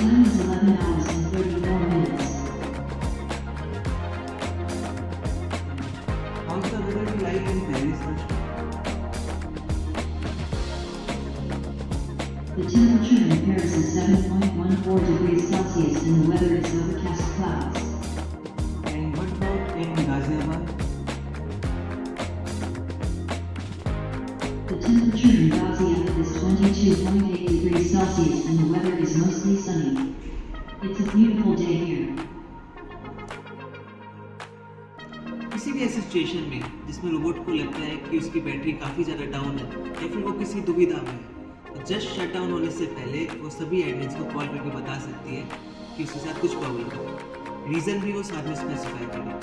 time is 11 hours and 34 minutes. How's the weather like in Paris? The temperature in Paris is 7.14 degrees Celsius and the weather is overcast clouds. And what about in Ghaziabad? The temperature in Gaziantep is 22.8 degrees Celsius and the weather is mostly sunny. It's a beautiful day here. किसी भी ऐसी situation में जिसमें robot को लगता है कि उसकी बैटरी काफ़ी ज़्यादा डाउन है या फिर वो किसी दुविधा में है, तो जस्ट शट डाउन होने से पहले वो सभी एडमिन्स को कॉल करके बता सकती है कि उसके साथ कुछ प्रॉब्लम है। रीज़न भी वो साथ में स्पेसिफाई करेगी।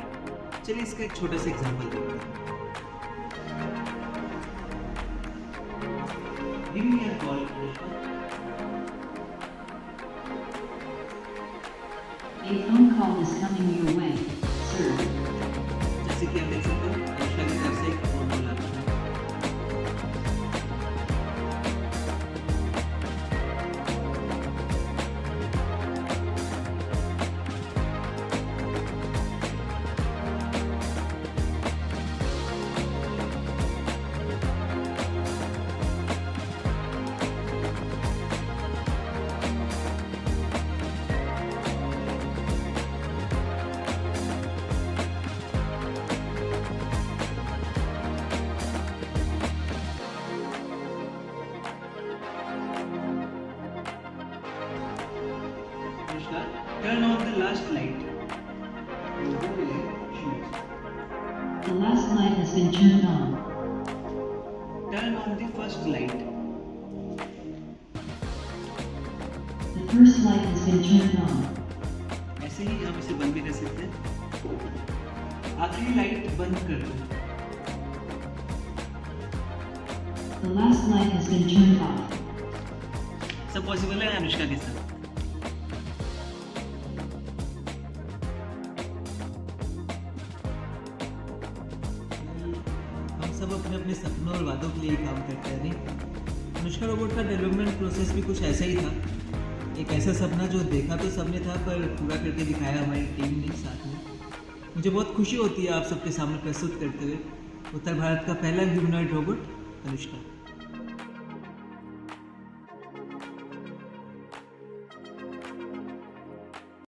चलिए इसका एक छोटा सा एग्जांपल देखते हैं। Give me a call, Anushka. A phone call is coming your way, sir. जैसे कि आप देख सकते हो, अनुष्का की तरफ से एक फोन कॉल आता है। Turn on the last light. The last light has been turned on. Turn on the first light. The first light has been turned on. ऐसे ही हम इसे बंद भी कर सकते हैं। आखिरी लाइट बंद कर दो। The last light has been turned off. सब पॉसिबल है अनुष्का के साथ। सब अपने अपने सपनों और वादों के लिए काम करते हैं। नहीं, अनुष्का रोबोट का डेवलपमेंट प्रोसेस भी कुछ ऐसा ही था। एक ऐसा सपना जो देखा तो सबने था पर पूरा करके दिखाया हमारी टीम ने साथ में। मुझे बहुत खुशी होती है आप सबके सामने प्रस्तुत करते हुए उत्तर भारत का पहला ह्यूमनॉइड रोबोट अनुष्का।